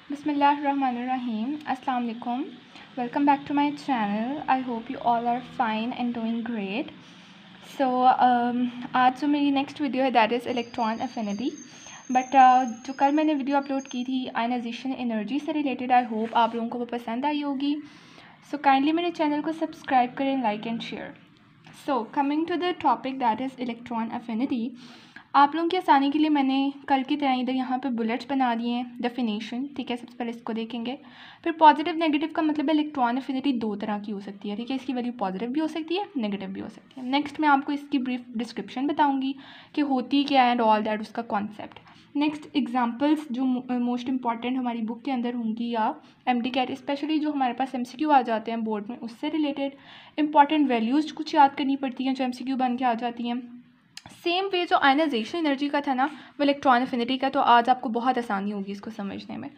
Bismillahirrahmanirrahim. Assalamu alaikum. Welcome back to my channel. I hope you all are fine and doing great. So आज जो मेरी next video है that is electron affinity. But जो कल मैंने video upload की थी आयनाइजेशन एनर्जी से रिलेटेड, आई होप आप लोगों को वो पसंद आई होगी. सो काइंडली मेरे चैनल को सब्सक्राइब करें, like and share. So coming to the topic that is electron affinity. आप लोगों की आसानी के लिए मैंने कल की तरह इधर यहाँ पे बुलेट्स बना दिए हैं, डेफिनेशन. ठीक है, सबसे पहले इसको देखेंगे. फिर पॉजिटिव नेगेटिव का मतलब है इलेक्ट्रॉन एफिनिटी दो तरह की हो सकती है. ठीक है, इसकी वैल्यू पॉजिटिव भी हो सकती है, नेगेटिव भी हो सकती है. नेक्स्ट मैं आपको इसकी ब्रीफ डिस्क्रिप्शन बताऊँगी कि होती क्या है एंड ऑल दैट, उसका कॉन्सेप्ट. नेक्स्ट एग्जांपल्स जो मोस्ट इंपॉर्टेंट हमारी बुक के अंदर होंगी या MD कैट स्पेशली जो हमारे पास MCQ आ जाते हैं बोर्ड में, उससे रिलेटेड इंपॉर्टेंट वैल्यूज़ कुछ याद करनी पड़ती हैं जो MCQ बन के आ जाती हैं. सेम वे जो आयनाइजेशन एनर्जी का था ना वो इलेक्ट्रॉन एफिनिटी का, तो आज आपको बहुत आसानी होगी इसको समझने में.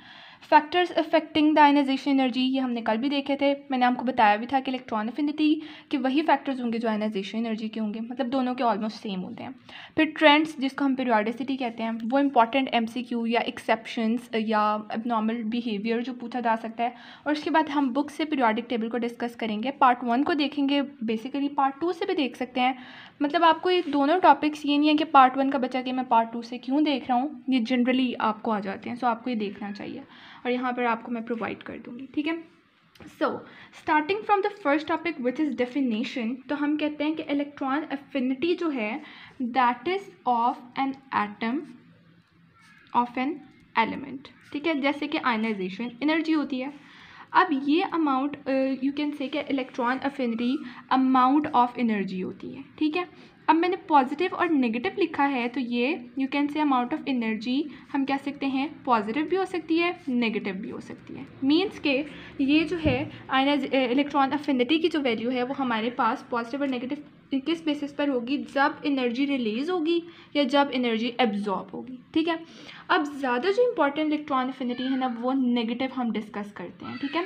Factors affecting the ionisation energy, ये हमने कल भी देखे थे. मैंने आपको बताया भी था कि इलेक्ट्रॉन एफिनिटी के वही फैक्टर्स होंगे जो आयनाइजेशन एनर्जी के होंगे, मतलब दोनों के ऑलमोस्ट सेम होते हैं. फिर ट्रेंड्स जिसको हम पीरियोडिसिटी कहते हैं, वो इंपॉर्टेंट MCQ या एक्सेप्शंस या एबनॉर्मल बिहेवियर जो पूछा जा सकता है. और उसके बाद हम बुक से पीरियोडिक टेबल को डिस्कस करेंगे. पार्ट 1 को देखेंगे, बेसिकली पार्ट 2 से भी देख सकते हैं. मतलब आपको ये दोनों टॉपिक्स ये नहीं है कि पार्ट 1 का बचा कि मैं पार्ट 2 से क्यों देख रहा हूँ, ये जनरली आपको आ जाते हैं. सो आपको ये देखना चाहिए और यहाँ पर आपको मैं प्रोवाइड कर दूँगी. ठीक है. So starting from the first topic which is definition, तो हम कहते हैं कि इलेक्ट्रॉन एफिनिटी जो है that is of an atom of an element. ठीक है, जैसे कि आयनाइजेशन एनर्जी होती है. अब ये अमाउंट यू कैन से कि electron affinity amount of energy होती है. ठीक है, अब मैंने पॉजिटिव और नेगेटिव लिखा है, तो ये you can say amount of energy हम कह सकते हैं पॉजिटिव भी हो सकती है, नेगेटिव भी हो सकती है. मींस के ये जो है इलेक्ट्रॉन एफिनिटी की जो वैल्यू है वो हमारे पास पॉजिटिव और नेगेटिव किस बेसिस पर होगी, जब एनर्जी रिलीज़ होगी या जब एनर्जी एब्जॉर्ब होगी. ठीक है, अब ज़्यादा जो इम्पॉर्टेंट इलेक्ट्रॉन एफिनिटी है ना वो नेगेटिव हम डिस्कस करते हैं. ठीक है,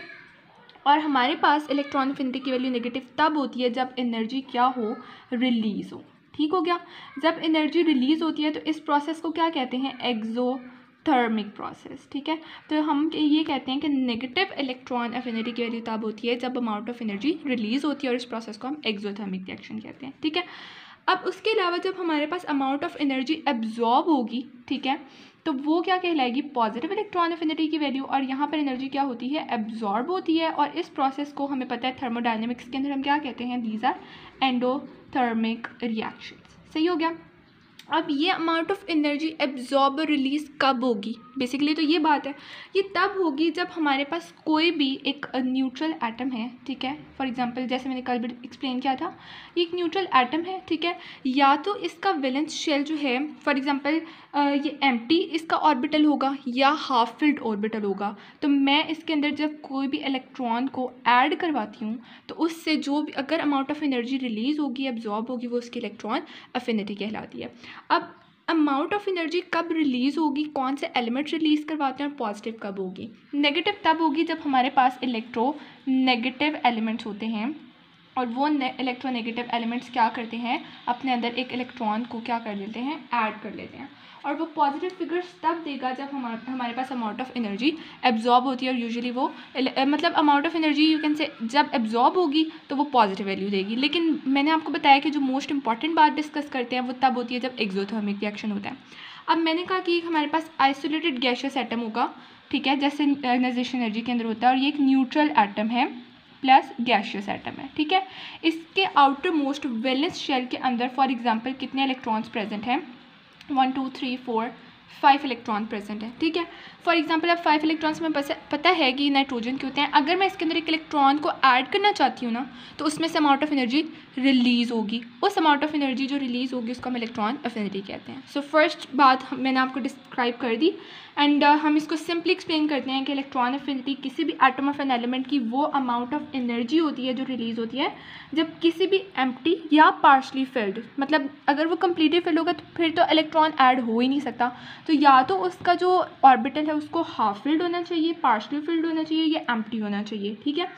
और हमारे पास इलेक्ट्रॉन एफिनिटी की वैल्यू नेगेटिव तब होती है जब एनर्जी क्या हो, रिलीज़ हो. ठीक हो गया. जब एनर्जी रिलीज़ होती है तो इस प्रोसेस को क्या कहते हैं, एक्सोथर्मिक प्रोसेस. ठीक है, तो हम ये कहते हैं कि नेगेटिव इलेक्ट्रॉन एफिनिटी की वैल्यू तब होती है जब अमाउंट ऑफ एनर्जी रिलीज़ होती है और इस प्रोसेस को हम एक्सोथर्मिक रिएक्शन कहते हैं. ठीक है, अब उसके अलावा जब हमारे पास अमाउंट ऑफ एनर्जी एब्जॉर्ब होगी, ठीक है, तो वो क्या कहलाएगी, पॉजिटिव इलेक्ट्रॉन एफिनिटी की वैल्यू. और यहाँ पर एनर्जी क्या होती है, एब्जॉर्ब होती है. और इस प्रोसेस को हमें पता है थर्मोडायनेमिक्स के अंदर हम क्या कहते हैं, दीज आर एंडोथर्मिक रिएक्शंस. सही हो गया. अब ये अमाउंट ऑफ एनर्जी एब्जॉर्ब और रिलीज़ कब होगी, बेसिकली तो ये बात है, ये तब होगी जब हमारे पास कोई भी एक न्यूट्रल एटम है. ठीक है, फॉर एग्जांपल जैसे मैंने कल भी एक्सप्लेन किया था, ये एक न्यूट्रल एटम है. ठीक है, या तो इसका वैलेंस शेल जो है फॉर एग्जांपल ये एम्प्टी इसका ऑर्बिटल होगा या हाफ फिल्ड ऑर्बिटल होगा. तो मैं इसके अंदर जब कोई भी इलेक्ट्रॉन को ऐड करवाती हूँ तो उससे जो भी अगर अमाउंट ऑफ एनर्जी रिलीज़ होगी, एब्जॉर्ब होगी, वो उसकी इलेक्ट्रॉन एफिनिटी कहलाती है. अब अमाउंट ऑफ एनर्जी कब रिलीज़ होगी, कौन से एलिमेंट रिलीज़ करवाते हैं, और पॉजिटिव कब होगी, नेगेटिव तब होगी जब हमारे पास इलेक्ट्रोनेगेटिव एलिमेंट्स होते हैं. और वो इलेक्ट्रोनेगेटिव एलिमेंट्स क्या करते हैं, अपने अंदर एक इलेक्ट्रॉन को क्या कर लेते हैं, ऐड कर लेते हैं. और वो पॉजिटिव फिगर्स तब देगा जब हमारे पास अमाउंट ऑफ एनर्जी एब्जॉर्ब होती है. और यूजुअली वो मतलब amount of energy you can say जब एब्जॉर्ब होगी तो वो पॉजिटिव वैल्यू देगी. लेकिन मैंने आपको बताया कि जो मोस्ट इंपॉर्टेंट बात डिस्कस करते हैं वो तब होती है जब एक्सोथर्मिक रिएक्शन होता है. अब मैंने कहा कि हमारे पास आइसोलेटेड गैसियस एटम होगा. ठीक है, जैसे आयनाइजेशन एनर्जी के अंदर होता है, और ये एक न्यूट्रल एटम है प्लस गैसियस एटम है. ठीक है, इसके आउटर मोस्ट वैलेंस शेल के अंदर फॉर एग्जांपल कितने इलेक्ट्रॉन्स प्रेजेंट हैं, 1 2 3 4 5 इलेक्ट्रॉन प्रेजेंट है. ठीक है, फॉर एग्जांपल अब 5 इलेक्ट्रॉन्स में पता है कि नाइट्रोजन के होते हैं. अगर मैं इसके अंदर एक इलेक्ट्रॉन को ऐड करना चाहती हूँ ना, तो उसमें से अमाउंट ऑफ एनर्जी रिलीज़ होगी. उस अमाउंट ऑफ एनर्जी जो रिलीज़ होगी उसको हम इलेक्ट्रॉन एफिनिटी कहते हैं. सो फर्स्ट बात मैंने आपको डिस्क्राइब कर दी. एंड हम इसको सिंपली एक्सप्लेन करते हैं कि इलेक्ट्रॉन एफिनिटी किसी भी एटम ऑफ एन एलिमेंट की वो अमाउंट ऑफ एनर्जी होती है जो रिलीज़ होती है जब किसी भी एम्प्टी या पार्शली फिल्ड, मतलब अगर वो कम्प्लीटली फिल्ड होगा तो फिर तो इलेक्ट्रॉन ऐड हो ही नहीं सकता. तो या तो उसका जो ऑर्बिटल है उसको हाफ फिल्ड होना चाहिए, पार्शली फिल्ड होना चाहिए, या एम्प्टी होना चाहिए. ठीक है,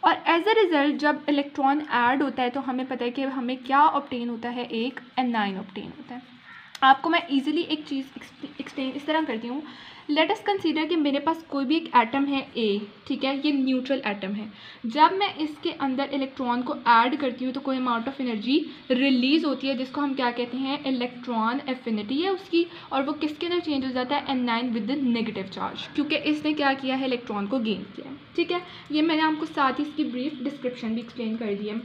और एज अ रिज़ल्ट जब इलेक्ट्रॉन ऐड होता है तो हमें पता है कि हमें क्या ऑब्टेन होता है, एक एनाइन ऑब्टेन होता है. आपको मैं इजीली एक चीज़ एक्सप्लेन इस तरह करती हूँ। लेट अस कंसीडर कि मेरे पास कोई भी एक एटम है ए, ठीक है, ये न्यूट्रल एटम है। जब मैं इसके अंदर इलेक्ट्रॉन को ऐड करती हूँ तो कोई अमाउंट ऑफ एनर्जी रिलीज़ होती है, जिसको हम क्या कहते हैं, इलेक्ट्रॉन एफिनिटी है उसकी, और वो किसके अंदर चेंज हो जाता है, N9 विद नेगेटिव चार्ज, क्योंकि इसने क्या किया है, इलेक्ट्रॉन को गेन किया है। ठीक है, ये मैंने आपको साथ ही इसकी ब्रीफ डिस्क्रिप्शन भी एक्सप्लेन कर दी है।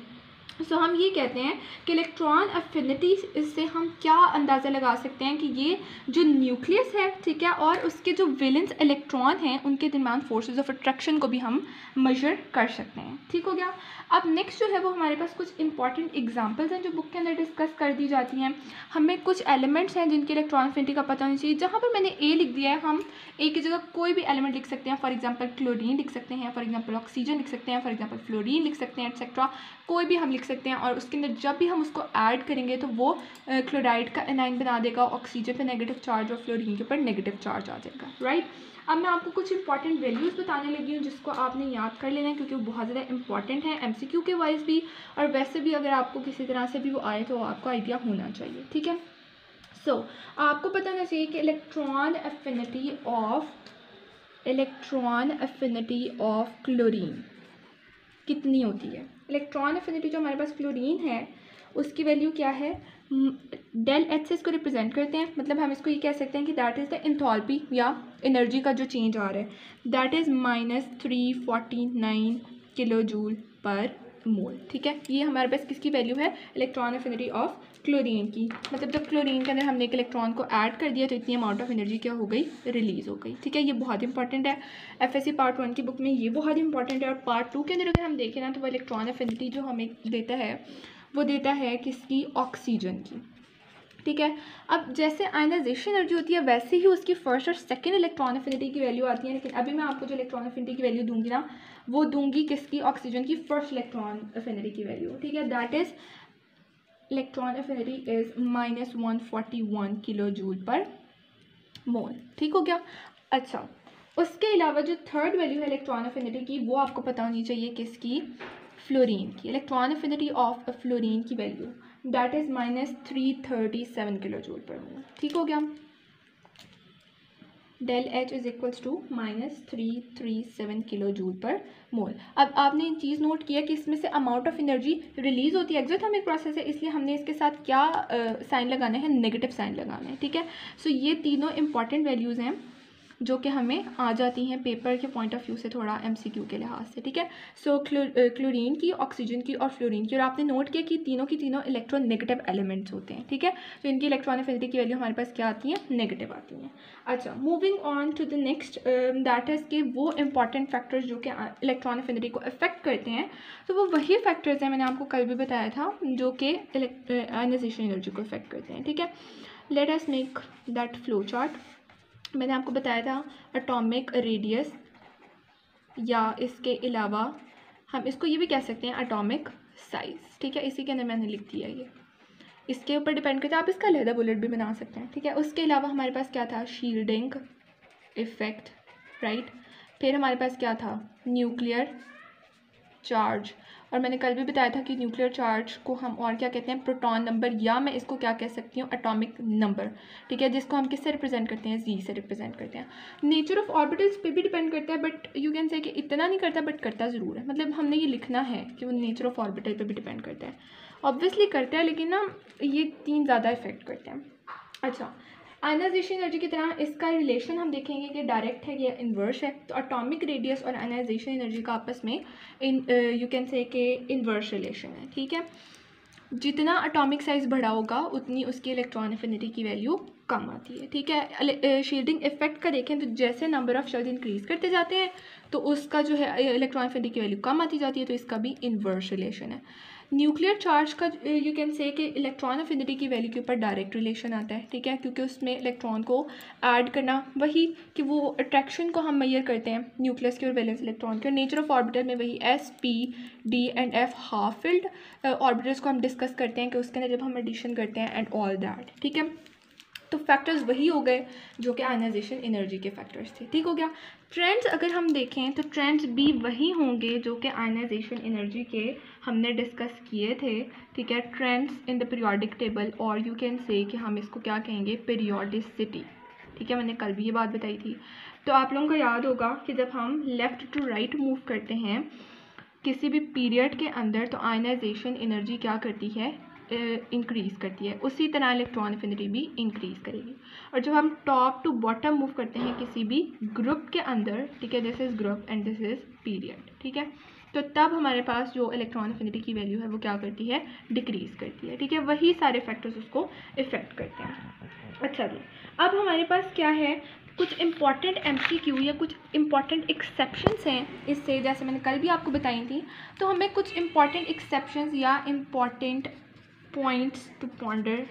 सो हम ये कहते हैं कि इलेक्ट्रॉन एफिनिटी से हम क्या अंदाज़ा लगा सकते हैं कि ये जो न्यूक्लियस है, ठीक है, और उसके जो वैलेंस इलेक्ट्रॉन हैं उनके दरमियान फोर्सेस ऑफ अट्रैक्शन को भी हम मेजर कर सकते हैं। ठीक हो गया। अब नेक्स्ट जो है वो हमारे पास कुछ इंपॉर्टेंट एग्जांपल्स हैं जो बुक के अंदर डिस्कस कर दी जाती हैं। हमें कुछ एलिमेंट्स हैं जिनके इलेक्ट्रॉन एफिनिटी का पता होना चाहिए। जहाँ पर मैंने ए लिख दिया है, हम ए की जगह कोई भी एलिमेंट लिख सकते हैं। फॉर एग्जांपल क्लोरीन लिख सकते हैं, फॉर एग्जांपल ऑक्सीजन लिख सकते हैं, फॉर एग्जांपल फ्लोरीन लिख सकते हैं, एक्सेट्रा कोई भी हम लिख सकते हैं। और उसके अंदर जब भी हम उसको ऐड करेंगे तो वो क्लोराइड का एनाइन बना देगा, ऑक्सीजन पे नेगेटिव चार्ज और फ्लोरीन के ऊपर नेगेटिव चार्ज आ जाएगा। राइट। अब मैं आपको कुछ इंपॉर्टेंट वैल्यूज़ बताने लगी हूँ जिसको आपने याद कर लेना है, क्योंकि वो बहुत ज़्यादा इंपॉर्टेंट है MCQ के वाइज भी, और वैसे भी अगर आपको किसी तरह से भी वो आए तो आपको आइडिया होना चाहिए। ठीक है। सो आपको पता होना चाहिए कि इलेक्ट्रॉन एफिनिटी ऑफ क्लोरीन कितनी होती है। इलेक्ट्रॉन एफिनिटी जो हमारे पास क्लोरीन है उसकी वैल्यू क्या है, डेल एच से इसको रिप्रेजेंट करते हैं। मतलब हम इसको ये कह सकते हैं कि दैट इज़ द इंथॉल्पी या एनर्जी का जो चेंज आ रहा है, that is -349 kilo joule per mole. ठीक है, ये हमारे पास किसकी वैल्यू है, इलेक्ट्रॉन एफिनिटी ऑफ क्लोरीन की। मतलब जब क्लोरीन के अंदर हमने एक इलेक्ट्रॉन को ऐड कर दिया तो इतनी अमाउंट ऑफ एनर्जी क्या हो गई, रिलीज़ हो गई। ठीक है, ये बहुत इंपॉर्टेंट है। FSC पार्ट 1 की बुक में ये बहुत इंपॉर्टेंट है। और पार्ट 2 के अंदर अगर हम देखें ना तो वो इलेक्ट्रॉन एफिनिटी जो हमें देता है वो देता है किसकी, ऑक्सीजन की। ठीक है। अब जैसे आयनाइजेशन एनर्जी होती है वैसे ही उसकी फर्स्ट और सेकंड इलेक्ट्रॉन एफिनिटी की वैल्यू आती है। लेकिन अभी मैं आपको जो इलेक्ट्रॉन एफिनिटी की वैल्यू दूंगी ना, वो दूंगी किसकी, ऑक्सीजन की फर्स्ट इलेक्ट्रॉन एफिनिटी की वैल्यू। ठीक है, that is electron affinity is -141 kilo joule per mole. ठीक हो गया। अच्छा, उसके अलावा जो थर्ड वैल्यू है इलेक्ट्रॉन एफिनिटी की वो आपको पता होनी चाहिए किसकी, फ्लोरीन की। इलेक्ट्रॉन एफिनिटी ऑफ फ्लोरीन की value that is -337 kilo joule per mole. ठीक हो गया। Del H is equals to -337 kilo joule per mole. अब आपने एक चीज़ नोट किया कि इसमें से अमाउंट ऑफ एनर्जी रिलीज होती है, एक्सोथर्मिक प्रोसेस है, इसलिए हमने इसके साथ क्या साइन लगाना है, नेगेटिव साइन लगाना है। ठीक है। सो ये तीनों इंपॉर्टेंट वैल्यूज़ हैं जो कि हमें आ जाती हैं पेपर के पॉइंट ऑफ व्यू से, थोड़ा MCQ के लिहाज से। ठीक है। सो क्लोरीन की, ऑक्सीजन की और फ्लोरीन की, और आपने नोट किया कि तीनों की तीनों इलेक्ट्रॉन नेगेटिव एलिमेंट्स होते हैं। ठीक है। तो इनकी इलेक्ट्रॉन एफिनिटी की वैल्यू हमारे पास क्या आती है, नेगेटिव आती हैं। अच्छा, moving on to the next, that is कि वो इंपॉर्टेंट फैक्टर्स जो कि इलेक्ट्रॉन एफिनिटी को अफेक्ट करते हैं, तो वो वही फैक्टर्स हैं, मैंने आपको कल भी बताया था, जो कि आयनाइजेशन एनर्जी को अफेक्ट करते हैं। ठीक है। Let us make that flow chart. मैंने आपको बताया था एटॉमिक रेडियस, या इसके अलावा हम इसको ये भी कह सकते हैं एटॉमिक साइज़। ठीक है, इसी के अंदर मैंने लिख दिया ये, इसके ऊपर डिपेंड करता है, आप इसका अलहदा बुलेट भी बना सकते हैं। ठीक है। उसके अलावा हमारे पास क्या था, शील्डिंग इफेक्ट, राइट। फिर हमारे पास क्या था, न्यूक्लियर चार्ज, और मैंने कल भी बताया था कि न्यूक्लियर चार्ज को हम और क्या कहते हैं, प्रोटॉन नंबर, या मैं इसको क्या कह सकती हूँ, एटॉमिक नंबर। ठीक है, जिसको हम किससे रिप्रेजेंट करते हैं, Z से रिप्रेजेंट करते हैं। नेचर ऑफ ऑर्बिटल्स पे भी डिपेंड करता है, बट यू कैन से कि इतना नहीं करता, बट करता ज़रूर है। मतलब हमने ये लिखना है कि वो नेचर ऑफ ऑर्बिटल पे भी डिपेंड करता है, ऑब्वियसली करता है, लेकिन ना ये तीन ज़्यादा इफेक्ट करते हैं। अच्छा, आयनाइजेशन एनर्जी की तरह इसका रिलेशन हम देखेंगे कि डायरेक्ट है या इन्वर्स है। तो एटॉमिक रेडियस और आयनाइजेशन एनर्जी का आपस में यू कैन से कि इन्वर्स रिलेशन है। ठीक है। जितना एटॉमिक साइज़ बड़ा होगा उतनी उसकी इलेक्ट्रॉन एफिनिटी की वैल्यू कम आती है। ठीक है। शील्डिंग इफेक्ट का देखें तो जैसे नंबर ऑफ शेल्स इंक्रीज करते जाते हैं तो उसका जो है इलेक्ट्रॉन एफिनिटी की वैल्यू कम आती जाती है, तो इसका भी इन्वर्स रिलेशन है। न्यूक्लियर चार्ज का यू कैन से कि इलेक्ट्रॉन एफिनिटी की वैल्यू के ऊपर डायरेक्ट रिलेशन आता है। ठीक है, क्योंकि उसमें इलेक्ट्रॉन को ऐड करना, वही कि वो अट्रैक्शन को हम मेजर करते हैं न्यूक्लियस की और वैलेंस इलेक्ट्रॉन के। नेचर ऑफ ऑर्बिटल में वही S, P, D and F half filled orbitals को हम डिस्कस करते हैं कि उसके अंदर जब हम एडिशन करते हैं एंड ऑल दैट। ठीक है। तो फैक्टर्स वही हो गए जो कि आयनाइजेशन एनर्जी के फैक्टर्स थे। ठीक हो गया। ट्रेंड्स अगर हम देखें तो ट्रेंड्स भी वही होंगे जो कि आयनाइजेशन एनर्जी के हमने डिस्कस किए थे। ठीक है, trends in the periodic table, और यू कैन से कि हम इसको क्या कहेंगे, पीरियोडिसिटी। ठीक है, मैंने कल भी ये बात बताई थी। तो आप लोगों को याद होगा कि जब हम लेफ़्ट टू राइट मूव करते हैं किसी भी पीरियड के अंदर तो आयनाइजेशन एनर्जी क्या करती है, इंक्रीज़ करती है। उसी तरह इलेक्ट्रॉन एफिनिटी भी इंक्रीज़ करेगी। और जब हम टॉप टू बॉटम मूव करते हैं किसी भी ग्रुप के अंदर, ठीक है, this is group and this is period. ठीक है, तो तब हमारे पास जो इलेक्ट्रॉन एफिनिटी की वैल्यू है वो क्या करती है, डिक्रीज़ करती है। ठीक है, वही सारे फैक्टर्स उसको इफ़ेक्ट करते हैं। अच्छा जी, अब हमारे पास क्या है, कुछ इंपॉर्टेंट एमसीक्यू या कुछ इंपॉर्टेंट एक्सेप्शंस हैं इससे, जैसे मैंने कल भी आपको बताई थी। तो हमें कुछ इंपॉर्टेंट एक्सेप्शंस या इंपॉर्टेंट पॉइंट्स टू पॉन्डर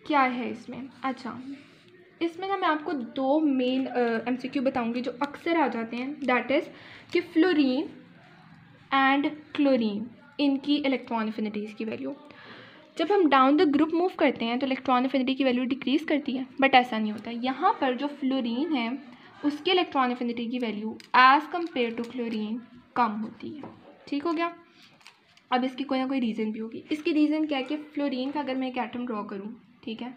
क्या है इसमें। अच्छा, इसमें ना मैं आपको दो मेन एमसीक्यू बताऊंगी जो अक्सर आ जाते हैं, दैट इज़ कि फ्लोरीन एंड क्लोरीन, इनकी इलेक्ट्रॉन एफिनिटीज़ की वैल्यू जब हम डाउन द ग्रुप मूव करते हैं तो इलेक्ट्रॉन एफिनिटी की वैल्यू डिक्रीज़ करती है, बट ऐसा नहीं होता। यहाँ पर जो फ्लोरीन है उसकी इलेक्ट्रॉन एफिनिटी की value as compare to chlorine कम होती है। ठीक हो गया। अब इसकी कोई ना कोई रीज़न भी होगी। इसकी रीज़न क्या है कि फ्लोरीन का अगर मैं एक एटम ड्रॉ करूँ, ठीक है,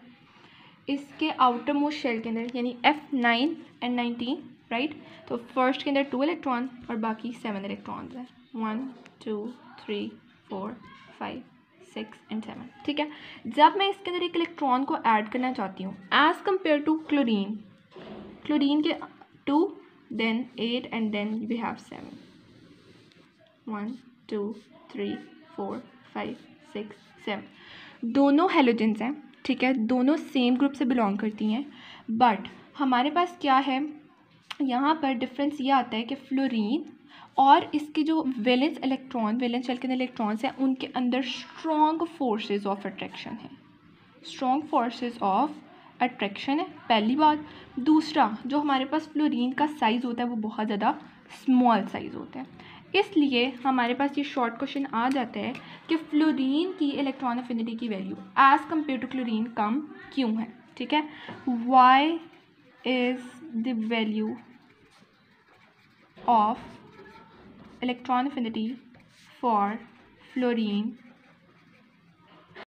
इसके आउटर मोस्ट शेल के अंदर यानी F9 and 19, राइट, तो फर्स्ट के अंदर 2 इलेक्ट्रॉन और बाकी 7 इलेक्ट्रॉन्स हैं, 1 2 3 4 5 6 and 7। ठीक है, जब मैं इसके अंदर एक इलेक्ट्रॉन को ऐड करना चाहती हूँ as compare to chlorine, chlorine के 2 then 8 and then we have 7, 1 2 3 4 5 6 7, दोनों हेलोजेंस हैं। ठीक है, दोनों सेम ग्रुप से बिलोंग करती हैं, बट हमारे पास क्या है, यहाँ पर डिफरेंस ये आता है कि फ्लोरीन और इसके जो वैलेंस इलेक्ट्रॉन, वैलेंस शेल के अंदर इलेक्ट्रॉन्स हैं, उनके अंदर स्ट्रॉन्ग फोर्सेस ऑफ अट्रैक्शन है, स्ट्रॉन्ग फोर्सेस ऑफ अट्रैक्शन है, पहली बात। दूसरा, जो हमारे पास फ्लोरीन का साइज़ होता है वो बहुत ज़्यादा स्मॉल साइज़ होता है, इसलिए हमारे पास ये शॉर्ट क्वेश्चन आ जाता है कि फ्लोरीन की इलेक्ट्रॉन एफिनिटी की value as compare to chlorine कम क्यों है। ठीक है, why is the value of electron affinity for fluorine